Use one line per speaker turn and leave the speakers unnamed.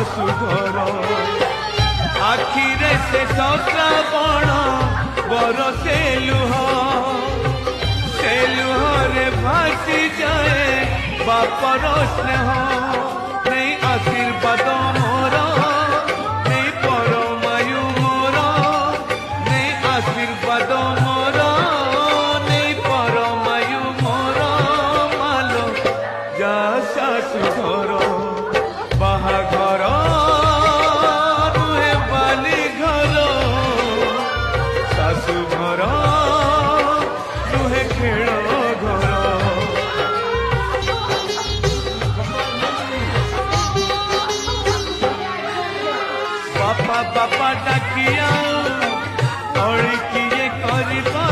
ଶାଶୁଘର ଆଖିରେ ସେ ଶ୍ରାବଣ ବରସେ ଲୁହ ସେ ଲୁହରେ ଭାସି ଯାଏ ବାପର ସ୍ନେହ ନେଇ ଆଶୀର୍ବାଦ ମୋର ନେଇ ପରମାୟୁ ମୋର ନେଇ ଆଶୀର୍ବାଦ ମୋର ନେଇ ପରମାୟୁ ମୋର ମାଲୋ ଯା ଶାଶୁଘର ବାହାଘର ନୁହେଁ ବାଲି ଘର ଶାଶୁଘର ନୁହେଁ ଖେଳ ଘର ବାପା ବାପା ଡାକିଆ ଅଳି କିଏ କରିବା